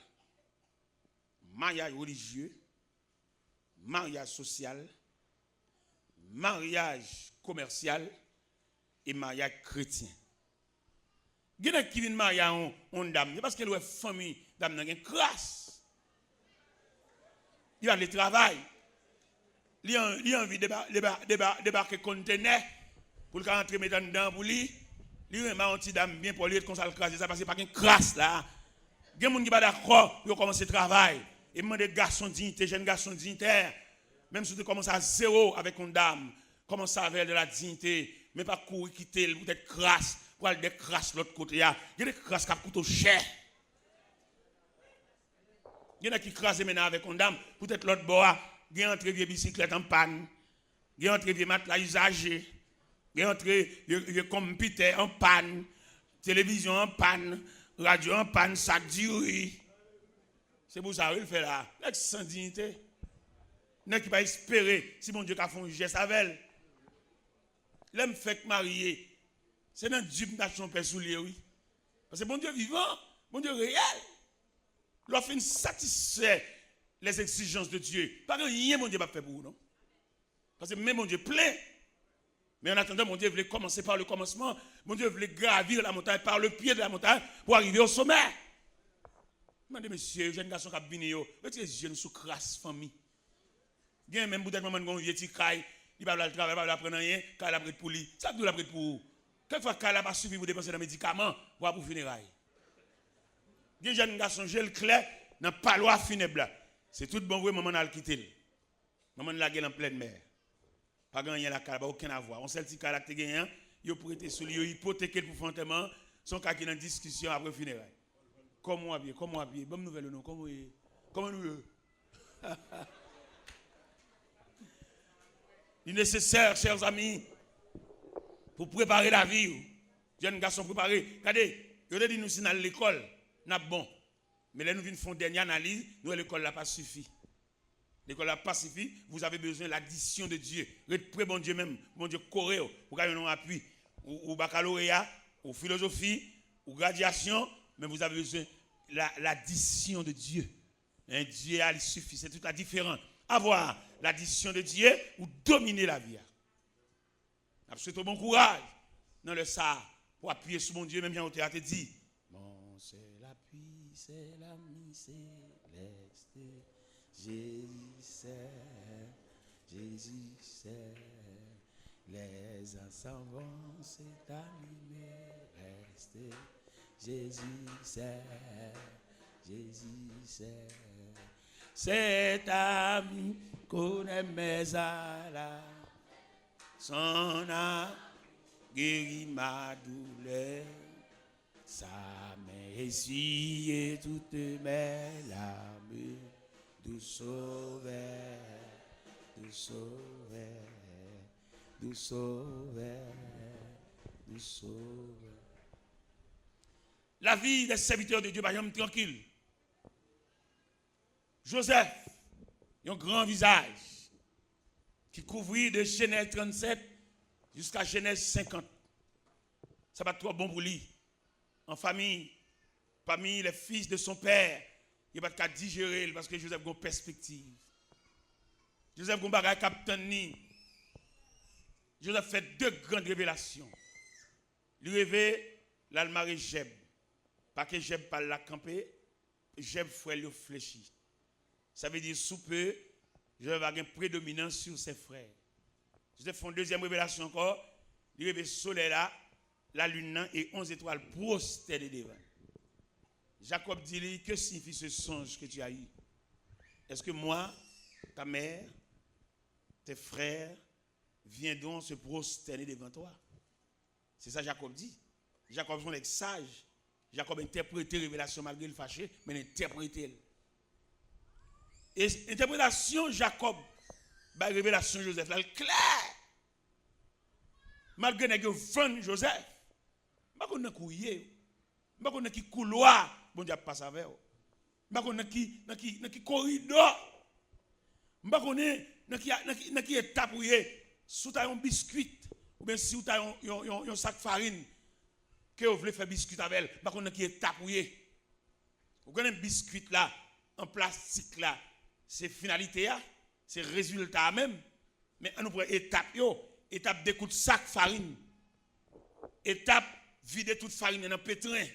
mariage religieux, mariage social, mariage commercial, et mariage chrétien. Il y a qui viennent marier une dame, parce qu'elle a une famille, dame n'a une crasse. Il a le travail. Il a envie de débarquer conteneur pour le rentrer dedans pour lui. Il a une petite dame bien pour lui, comme ça le crasse, ça parce que pas une crasse là. Il y a des gens qui sont d'accord pour commencer le travail. Et demande des garçons dignitaires, jeunes garçons dignitaires. Même si tu commences à zéro avec une dame, commence avec de la dignité. Mais pas courir quitter peut-être crasse pour aller des crasses de l'autre côté. Il y a des crasses qui coûtent cher. Il y en a qui crasent maintenant avec une dame, peut-être l'autre bois, il y a entre vieux bicyclette en panne, il y a entre vieux matelas usagés, il y a entre vieux computer en panne, télévision en panne, radio en panne, sac d'huile. C'est pour ça qu'il fait là. N'est-ce sans dignité? N'est-ce qui va espérer si mon Dieu a fait un geste avec elle? L'homme fait marier. C'est dans Dieu qui a son père sous lui, oui. Parce que bon Dieu vivant, bon Dieu réel. L'offre satisfait les exigences de Dieu. Pas rien mon Dieu va faire pour vous, non? Parce que même mon Dieu plein. Mais en attendant, mon Dieu voulait commencer par le commencement. Mon Dieu voulait gravir la montagne par le pied de la montagne pour arriver au sommet. Demandez, monsieur, jeune garçon qui a venu, mais tu es jeune sous crasse famille. Il y a même peut-être maman qui a un vieux petit caille. Il va le travail, il va apprendre rien, quand il a pris pour lui. Ça doit l'apprendre pour vous. Quelquefois, quand il n'a pas suffi pour dépenser des médicaments, pour funérailles. Il y a un jeune garçon, j'ai le clair, dans pas loi funèbre. C'est tout bon, oui, maman a quitté. Maman l'a gagné en pleine mer. Pas gagné la cale, aucun avoir. On sait le petit caractère gagnant, il a prêté sur lui, il a hypothéqué pour fondement, son cas qui est en discussion après funérailles. Comment habiller, bonne nouvelle ou non, comment nous. Il est nécessaire, chers amis, pour préparer la vie. Jeunes garçons préparés. Regardez, vous avez dit nous si dans l'école, nous bon. Mais là, nous venons faire une dernière analyse, nous, l'école n'a pas suffi. L'école n'a pas suffi, vous avez besoin de l'addition de Dieu. Très bon Dieu même, bon Dieu coréo, pour gagner un appui, ou baccalauréat, ou philosophie, ou graduation, mais vous avez besoin de l'addition de Dieu. Un Dieu, il suffit, c'est toute la différence. Avoir l'addition de Dieu ou dominer la vie. Absolument bon courage. dans le ça pour appuyer sur mon Dieu, même Jean Otéa te dit, mon seul appui, c'est l'ami céleste. Jésus c'est, les ensembles c'est animé rester. Jésus c'est, cet ami connaît mes alas, son âme guérit ma douleur, ça m'a essuyé toutes mes larmes, du sauveur, du sauveur, du sauveur, du sauveur. La vie des serviteurs de Dieu, par exemple, tranquille. Joseph, un grand visage qui couvrit de Genèse 37 jusqu'à Genèse 50. Ça va trop bon pour lui. En famille, parmi les fils de son père, il va pas digérer parce que Joseph a une perspective. Joseph a un bagage capitaine. Joseph fait deux grandes révélations. Il révèle l'almaré Jeb. Pas que Jeb pas la camper, Jeb frère le fléchi. Ça veut dire sous peu, Joseph a une prédominance sur ses frères. Joseph fait une deuxième révélation encore. Il révèle le soleil là, la lune là, et 11 étoiles prostérées devant. Jacob dit, que signifie ce songe que tu as eu? Est-ce que moi, ta mère, tes frères, viennent donc se prosterner devant toi? C'est ça Jacob dit. Jacob est sage. Jacob interprète la révélation malgré le fâché, mais il interprète. Et l'interprétation Jacob, la révélation Joseph, là, clair. Malgré que vend Joseph, je ne sais pas couiller, je ne sais pas qui couloir, bon Dieu passe avec. Je ne sais pas qui corridor, je ne sais pas qui étape où si tu as un biscuit, ou bien si tu as un sac de farine, que vous voulez faire biscuit avec elle, je ne sais pas qui étape où vous avez un biscuit là, en plastique là, c'est finalité, c'est résultat même, mais on nous prend étape étape de coups de sac farine, étape vider toute farine dans le pétrin,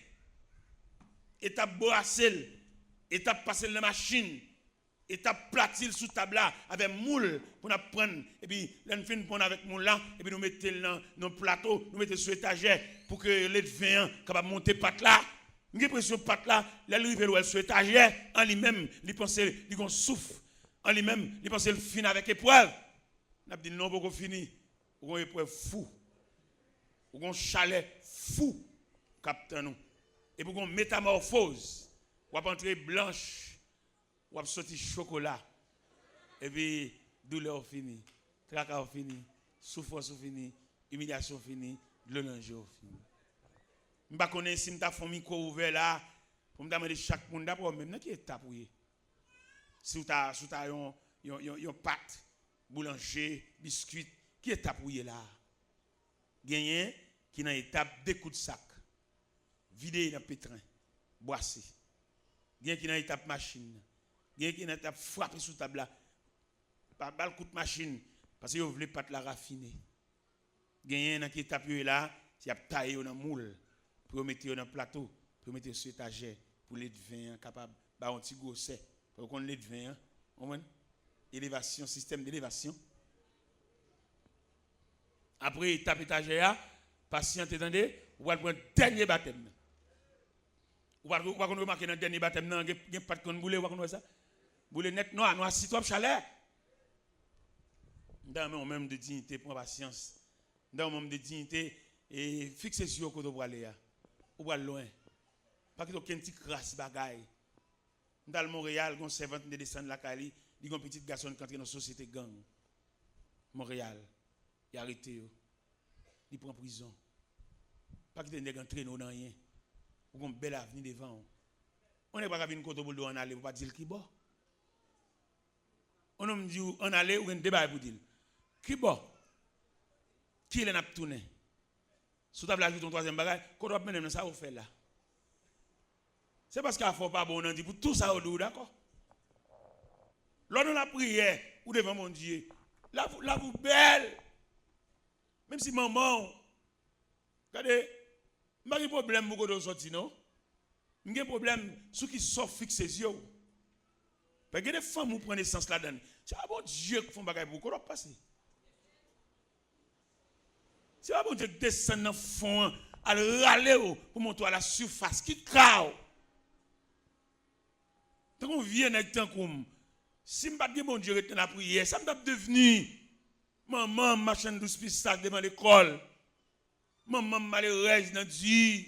étape brasser, étape passer dans la machine, étape platir sous table avec moule pour nous prendre, et puis nous fin prendre avec moule là, et puis nous mettons dans le plateau, nous mettons sur étagère pour que les vins capable monter pâte là. J'ai l'impression que pâte là, elle sur étagère, en lui-même, il pense qu'il souffle, en lui-même, il pense qu'il finit avec épreuve. On a dit non, pour qu'on finisse. Ou une épreuve fou, ou un chalet fou, capte nous. Et pour qu'on métamorphose, ou entrer blanche, ou sortir chocolat. Et puis, douleur fini, tracas fini, souffrance fini, humiliation fini, l'honneur fini. Je ne sais pas si je suis un micro ouvert là, pour me demander chaque monde d'abord, même qui est tapouillé. Si tu as une pâte, boulanger, biscuit, qui est tapouillé là? Gagné qui est dans l'étape de coups de sac, vidé dans le pétrin, boissé. Gagné qui est dans l'étape machine. Gagné qui est dans l'étape frappé sous table là. Par balle coup de machine, parce que vous voulez pas la raffiner. Gagné dans l'étape là, il y a taillé dans le moule, pour mettre dans le plateau, pour mettre sur l'étagère, pour les vins capables, bah un petit gosset, pour qu'on les vins, élévation, système d'élévation. Après, étape étagère, patient, attendez, vous allez prendre le dernier baptême. Vous allez remarquer dans le dernier baptême, il n'y a pas de con boule, vous voyez ça? Boule net, noir, si toi, chalet. Dans le même de dignité, pour patience. Dans le même de dignité, et fixez sur le côté pour aller. Ou aller loin. Pas qu'il y ait aucun petit crasse bagaille. Dans le Montréal, il y a un servante de descendre la Cali, il y a un petit garçon qui entre dans la société gang. Montréal. Il a arrêté, il prend prison. Pas qu'il y ait un entraîneur dans rien. Ou qu'on belle avenir devant. On n'est pas qu'à venir côté pour en aller, pour pas dire qui bon. On nous dit en aller ou un débat pour dire qui bon. Qui est là tourné. Sous table ajoute ton troisième bagage, quand on va ça on fait là. C'est parce qu'il faut pas bon on dit pour tout ça au d'accord. Lors de la prière ou devant mon Dieu, là vous belle. Même si maman, Regardez, je n'ai pas de problème pour que sortir, non? Je n'ai pas de problème sur qui sort fixe ses yeux. Parce que des femmes qui prennent naissance là-dedans. C'est pas bon Dieu qui font des choses pour qu'on passe. C'est pas bon Dieu qui descend dans le fond, à râler pour monter à la surface, qui crao. Tant qu'on vient avec tant comme, si je ne pas bon Dieu rester dans la prière, ça me doit devenir maman, machin douce pistache devant l'école. Maman malheureuse dans Dieu.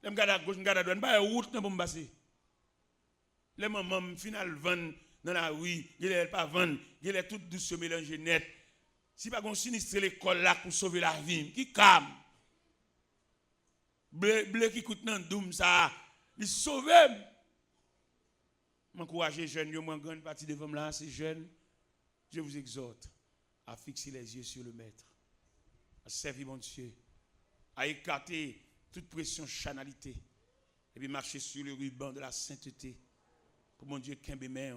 Je me garde à gauche, je me garde à droite, je ne route pour me passer. Les mamans final vendent dans la rue, ils ne pas vendre, ils sont toutes douces mélangées net. Si pas qu'on sinistre l'école là pour sauver la vie, qui calme. Bleu qui coûte dans doum ça, il sauve. M'encourage les jeunes, moi grande partie de femmes là, ces jeunes, je vous exhorte à fixer les yeux sur le maître, à servir mon Dieu, à écarter toute pression chanalité et puis marcher sur le ruban de la sainteté pour mon Dieu qu'un bémé.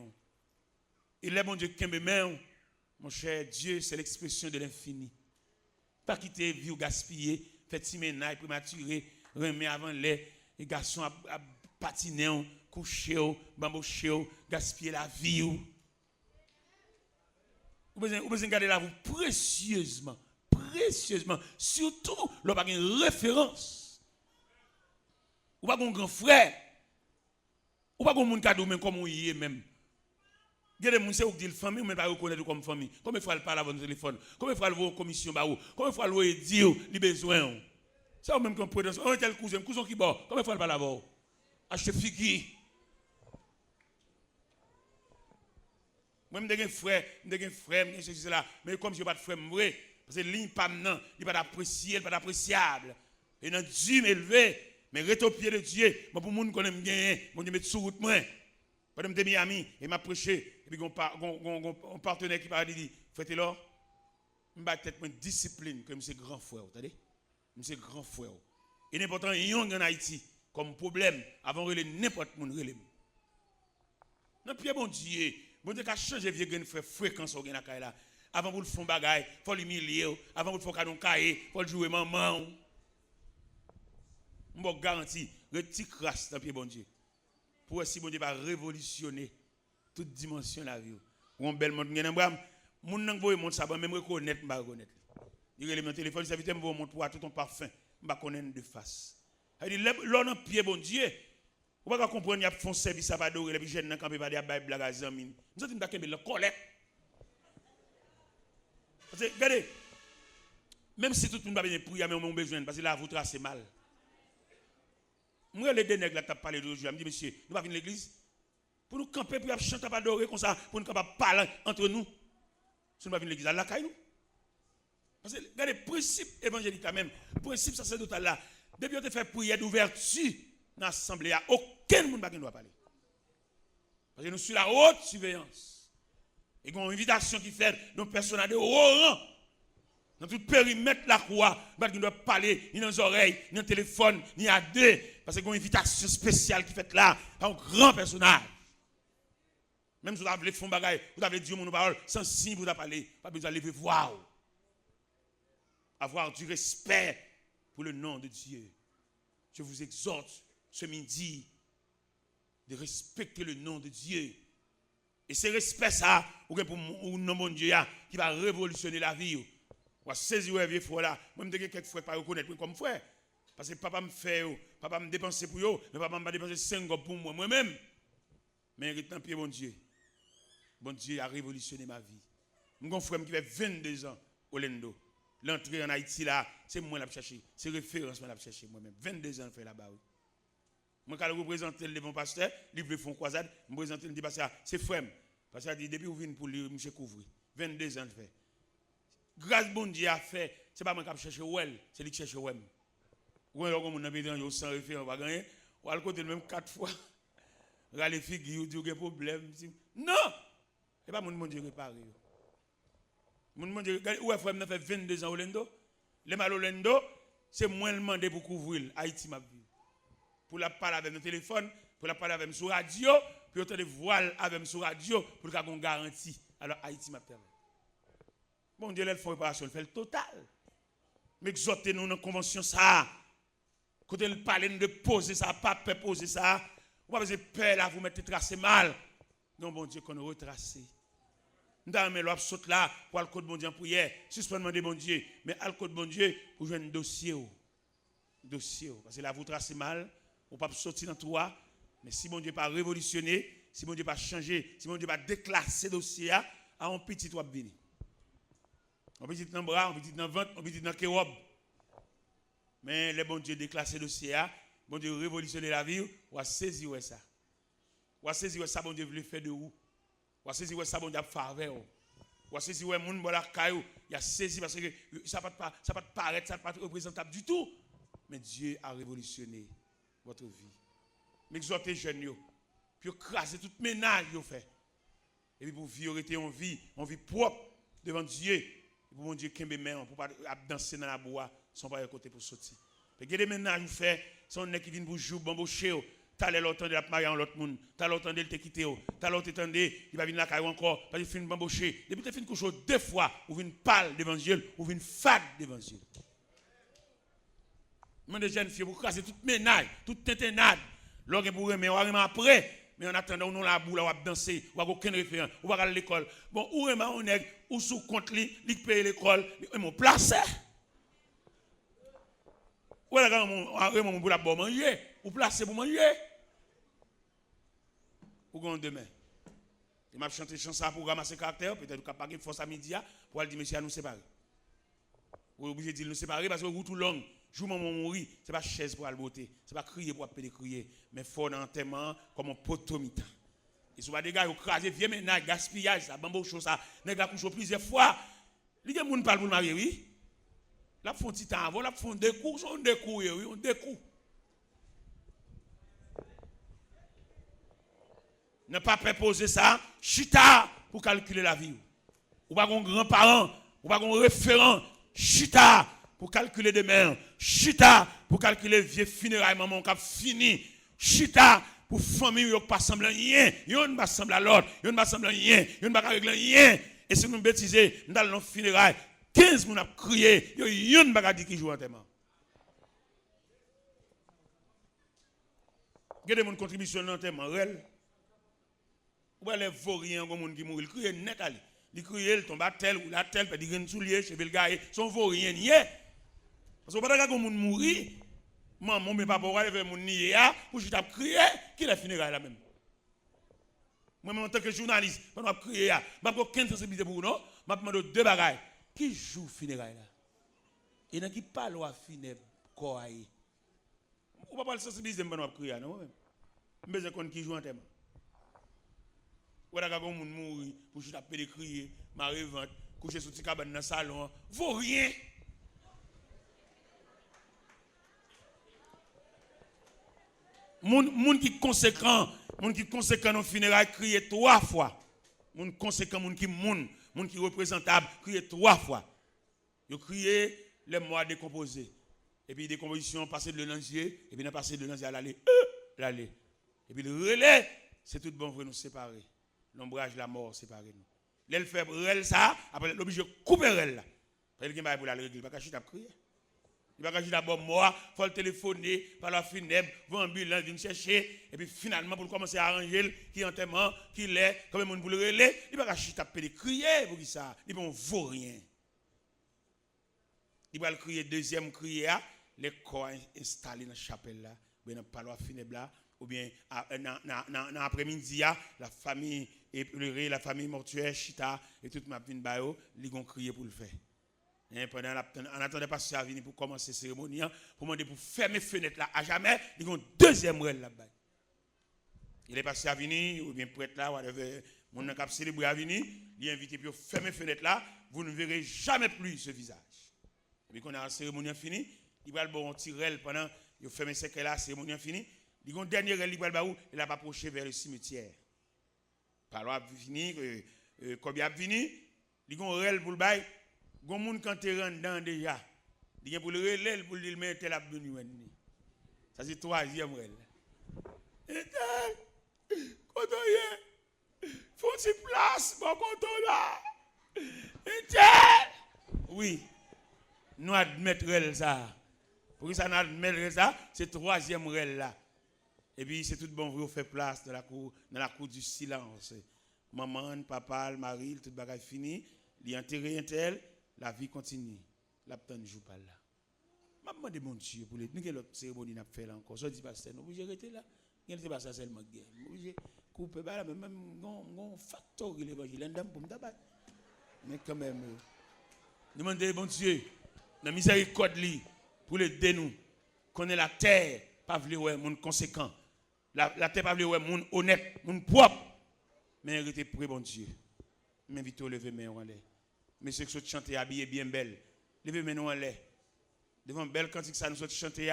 Il est mon Dieu qu'un bémé. Mon cher Dieu, c'est l'expression de l'infini. Pas quitter vie ou gaspiller, faire timénaille, prématuré, remettre avant les garçons à patiner, coucher, bambocher, gaspiller la vie. Vous besoin garder la vie précieusement, précieusement. Surtout, l'on n'a pas une référence. Ou pas un grand frère. Ou pas un monde cadeau même comme on y est même. Il y a des gens qui disent famille, mais pas reconnaître comme famille. Comment il faut parler à votre téléphone? Comment il faut aller voir commission? Comment il faut aller dire les besoins? C'est même qu'on peut dire, oh, tel cousin qui bord. Comment il faut parler à vous? Acheter figuier. Moi, je suis un frère, je suis là. Mais comme je n'ai pas de frère, parce que l'île pas maintenant, il n'est pas apprécié, il n'est pas appréciable. Et dans Dieu élevé, mais reste au pied de Dieu. Moi, pour les gens qui aiment bien, je vais mettre sur route. Pendant que je suis Miami, et m'a prêché, et puis un partenaire qui m'a dit, frère Taylor, je vais peut-être une discipline comme c'est grand frère, vous entendez? C'est grand frère. Et n'importe qui en Haïti, comme problème, avant de n'importe qui relève. Non, puis bon Dieu, bon Dieu, qu'a changé vieux grand frère fréquence au Gena là. Avant vous le faire bagaille, faut l'humilier, avant vous le faire canon cahier, faut le jouer maman. Je vous garantis, le petit crasse dans pied bon Dieu. Pour si bon Dieu va révolutionner toute dimension de la vie. Ou un bel monde ngene mbam, moun nan boy monde ça même reconnaître m'ba reconnaître. Il relève mon téléphone, ça vite me montre pour tout ton parfum, m'ba connaître de face. Il dit l'on en pied bon Dieu. Ou pas comprendre y a font service à pas adorer les jeunes nan camper pas des blague à zamine. Nous sommes ta kembe le collecte. Parce que regardez, même si tout le monde va bien prier mais on a besoin parce que là vous tracez mal. Moi, les deux nègres, tu as parlé de Dieu. Je me dis, monsieur, nous ne venons pas à l'église. Pour nous camper, pour nous chanter, pour adorer comme ça, pour nous parler entre nous. Si nous ne venons pas à l'église, Allah caille nous. Parce que, regardez, le principe évangélique même, le principe sacerdotal là, depuis qu'on fait prière d'ouverture dans l'assemblée, aucun monde ne doit parler. Parce que nous sommes la haute surveillance. Et il y a une invitation qui fait nos personnages de haut rang. Dans tout périmètre la croix, il ne doit pas parler ni dans les oreilles, ni dans le téléphone, ni à deux. Parce qu'il y a une invitation spéciale qui fait là, par un grand personnage. Même si vous avez fait un bagage, vous avez dit mon parole, sans signe, vous avez parlé, pas besoin de lever voir. Avoir du respect pour le nom de Dieu. Je vous exhorte ce midi de respecter le nom de Dieu. Et c'est respect ça, pour le nom de Dieu qui va révolutionner la vie. Ou à saisir les vieux frères là, moi je dis quelques frères pas reconnaître comme frère. Parce que papa me fait, papa me dépense pour eux, mais papa me dépenser 5 gobes pour moi-même. Mais il est pied bon Dieu. Bon Dieu a révolutionné ma vie. Mon frère qui fait 22 ans au Lendo. L'entrée en Haïti là, c'est moi qui l'ai cherché. C'est référence que je l'ai cherché moi-même. 22 ans fait là-bas. Moi quand je représente le devant pasteur, il veut faire une croisade, je me présente, il dit pasteur, c'est frère. Pasteur dit depuis vous venez pour lui, monsieur couvrir. 22 ans fait. Grâce bon Dieu a fait, c'est pas moi qui cherche Well, c'est lui qui cherche Wem. Ou alors comme on a besoin sans référence, on va gagner, ou à côté même 4 fois. Les figures, il y a des problèmes. Non! C'est pas mon Dieu réparé. Mon Dieu, où est-ce que fait 22 ans au Lendo? Les mal au Lendo, c'est moi le demandé pour couvrir Haïti ma vie. Pour la parler avec mon téléphone, pour la parler avec sur radio, puis autant de voile avec sur radio, pour qu'on ait une garantie. Alors Haïti m'a permis. Bon Dieu, il fait réparation, il fait le total. M'exhorter nous dans la convention ça. Quand elle parle de poser ça, pas peur poser ça. Ou pas besoin de peur là, vous mettez tracé mal. Non, bon Dieu, qu'on retrace. Nous avons l'op saute là pour le code bon Dieu en prière. Suspendement de bon Dieu. Mais le code bon Dieu pour jouer un dossier. Dossier. Parce que là, vous tracez mal. Vous ne pouvez pas sortir dans toi. Mais si bon Dieu pas révolutionner, si bon Dieu pas changer, si bon Dieu pas déclasser dossier, à un petit toi venir. Un petit dans le bras, un petit dans le ventre, un petit dans le kérob. Mais le bon Dieu déclassé dossier, bon Dieu révolutionner la vie, ou à saisir ça. Ou à saisir ça, bon Dieu veut faire de vous. Ou à saisir ça, bon Dieu a faveur. Ou à saisir ouais, moun la caillou, il a saisi parce que ça ne va pas paraître, ça ne va pas être représentable du tout. Mais Dieu a révolutionné votre vie. Mais exhortez les jeunes, puis craser tout ménage, fait. Et puis pour vivre en vie propre devant Dieu. Pour mon Dieu, qu'il me pour pas danser dans la bois, sans pas y côté pour sortir. Il y a des ménages qui fait, son nez qui vient pour jouer, bambocher. T'as l'autre de la marier en l'autre monde. T'as l'autre de te quitter. T'as l'autre de il va venir la caille encore. Parce qu'il finit bambocher. Depuis que tu finis coucher deux fois, ou vient pâle d'évangile, ou vient fade d'évangile. Moi, des jeunes filles, vous casser toute ménage, toute tintinade. L'orgue pour remettre, on va après. Mais en attendant, on a la boule, on va danser, on va aucun référent, on va aller à l'école. Bon, où est-ce on est, ou sous compte lui, il paye l'école, il m'a placé. Où est-ce qu'on pour la bonne manger, ou placé pour manger. Ou qu'on demain. Il m'a chanté chanson pour ramasser caractère, peut-être qu'il n'y a pas de force à midi, pour aller dire, monsieur, à nous séparer. Vous êtes obligé de nous séparer parce que vous tout long. Jour maman mourir, ce n'est pas chaise pour la beauté, ce n'est pas crier pour appeler crier, mais fort dans l'enterrement comme un potomita. Et si vous avez des gars qui crasent, vieux ménage, gaspillage, ça, bambo chose, ça, nèg la couche plusieurs fois. Les gens ne parlent pour marier, oui. Là, font un petit temps avant, là, font deux coups, on deux coups, oui, on deux coups. Ne pas préposer ça, chita, pour calculer la vie. Ou pas un grand-parent, ou pas un référent, chita. Pour calculer demain, chita pour calculer vieux funérailles maman qui a fini, chita pour famille qui pas semblant rien, yon pas semblant l'autre, yon pas semblant rien, yon pas régler rien. Et si nous bêtiser, nous dans funérailles, 15 moun a crié, yon pas dire qui joue en témoin. Gardez mon contribution dans témoin réel. Ou les vauriens comme moun qui mourir, crier net ali. Il crie, il tombe à tel ou la tel, puis il gagne soulier, chez Belgaï, son vaurien nié. Parce que pas quand moun mourir, maman mais papa va lever moun nié pour je tape crier qui la funérailles là même. Moi en tant que journaliste, pendant crier là, m'a pas aucune sensibilité pour non, m'a demandé deux bagailles. Qui joue funérailles là? Et dans qui parle à funèbre quoi aí? Ou pas sensibiliser pendant crier non même. Besoin qu'on qui joue en thème. Ou là quand moun mourir pour je tape de crier, marée vente, coucher sous cabane dans salon, vaut rien. Moun qui conséquent dans funérailles crier 3 fois. Moun conséquent, moun qui représentable crier 3 fois. Yo crier les mois décomposés. Et puis décomposition passer de l'angier et puis passer de l'angier à l'aller. Et puis le relais, c'est tout bon pour nous séparer. L'ombrage la mort séparer nous. L'elle fait rel ça, après l'obligé couper rel là. Parce qu'il va pour la règle, pas cacher crier. Il va cacher d'abord mort, il faut le téléphoner par la funèbre, va ambulance venir chercher et puis finalement pour commencer à arranger qui enterrement, qui l'est, comme monde pour le relais, il va cacher taper crier pour qui ça, il ne vaut rien. Il va le crier deuxième crier les corps installés dans la chapelle là, ou dans le parloir funèbre là, ou bien dans l'après-midi la famille éplorée, la famille mortuaire chita et toute ma petite bayo, ils vont crier pour le faire. En attendant pas ça venir pour commencer la cérémonie, pour demander pour fermer fenêtre là à jamais, ils ont deuxième règle là-bas. Il est passé à venir ou bien prêtre là, whatever, mon cap célébrer à venir, il est invité pour fermer fenêtre là, vous ne verrez jamais plus ce visage. Et puis quand la cérémonie finie, il va le bon tirel pendant il ferme ce là, la cérémonie finie, il ont dernier règle il va le baou, il a pas approché vers le cimetière. Par là fini comme il a fini, il ont règle pour le bail. Gon moun quand tu rentres dedans déjà, il y a pour le relais pour le mettre la venue. Ça c'est troisième relais. Et quand on y est, faut-il place, bon quand on là. Et oui. nous admettre ça. Pour que ça n'admettre ça, c'est troisième règle là. Et puis c'est tout bon vous faire place dans la cour du silence. Maman, papa, le mari, tout bagage fini, il enterré un tel, la vie continue. La petite joue pas là. Je me demande mon Dieu pour les nous l'autre cérémonie n'a fait là encore. Ça dit pasteur, nous obligé rester là. Il n'est pas ça seulement guerre. Obligé couper là même on facteur l'évangile ndam pour me tabac. Mais quand même demandez bon Dieu dans miséricorde li pour l'aider nous connaît la terre pas vle ouais monde conséquent. La terre pas vle ouais monde honnête, monde propre. Mais rester près bon Dieu. M'invite à lever main en l'air. Mais ceux qui chantent habillés bien belle. Levez main en l'air. Devant belle cantique ça nous sorti chanter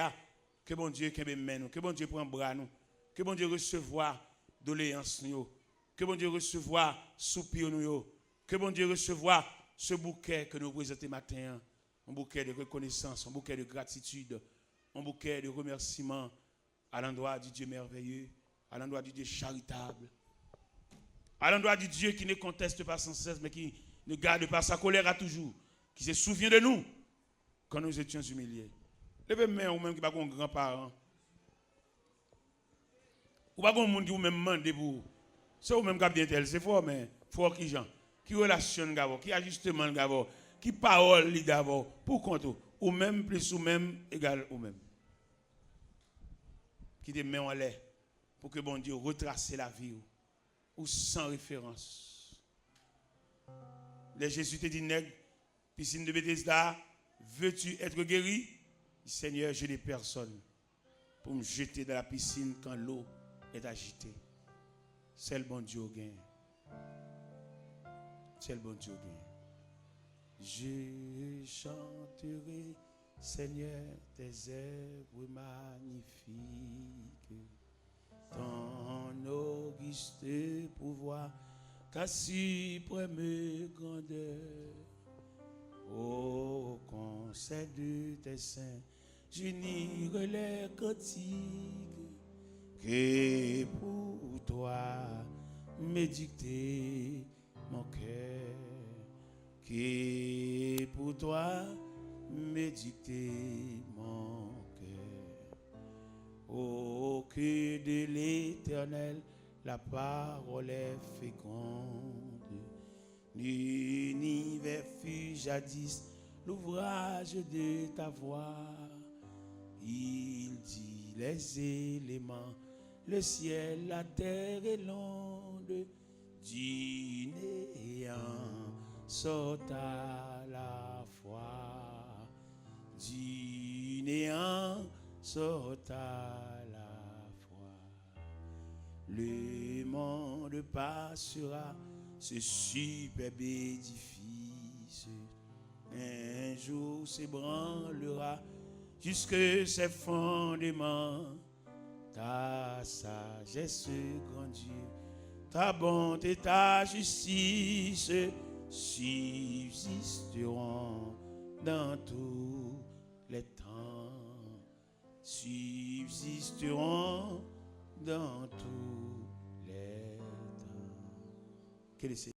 que bon Dieu kembe main nous, que bon Dieu prend bras nous, que bon Dieu recevoir doléance nous, que bon Dieu recevoir soupir nous, que bon Dieu recevoir ce bouquet que nous présentons matin, un bouquet de reconnaissance, un bouquet de gratitude, un bouquet de remerciement à l'endroit du Dieu merveilleux, à l'endroit du Dieu charitable, à l'endroit du Dieu qui ne conteste pas sans cesse mais qui ne garde pas sa colère à toujours, qui se souvient de nous quand nous étions humiliés. Levez main ou même qui pas un grand-parent. Ou pas un monde qui vous même demande pour. C'est ou même qui bien tel, c'est fort mais fort qui gens, qui relation d'abord, qui ajustement d'abord, qui parole d'abord pour compte ou même plus ou même égal ou même. Qui te met en l'air pour que bon Dieu retrace la vie ou sans référence. Les Jésus te dit nègre, piscine de Bethesda, veux-tu être guéri? Seigneur, je n'ai personne pour me jeter dans la piscine quand l'eau est agitée. C'est le bon Dieu au gain. C'est le bon Dieu au gain. Je chanterai, Seigneur, tes œuvres magnifiques, ton auguste pouvoir, ta suprême grandeur. Au conseil de tes saints, j'unirai les cantiques que pour toi m'édicter mon cœur, que pour toi m'édicter mon cœur. Oh, que de l'Éternel la parole est féconde. L'univers fut jadis l'ouvrage de ta voix. Il dit les éléments, le ciel, la terre et l'onde. Du néant sort à la fois. Du néant sort à la fois. Le monde passera, ce superbe édifice, un jour s'ébranlera jusque ses fondements. Ta sagesse, grand Dieu, ta bonté, ta justice subsisteront dans tous les temps, subsisteront dans tous les temps. Quel est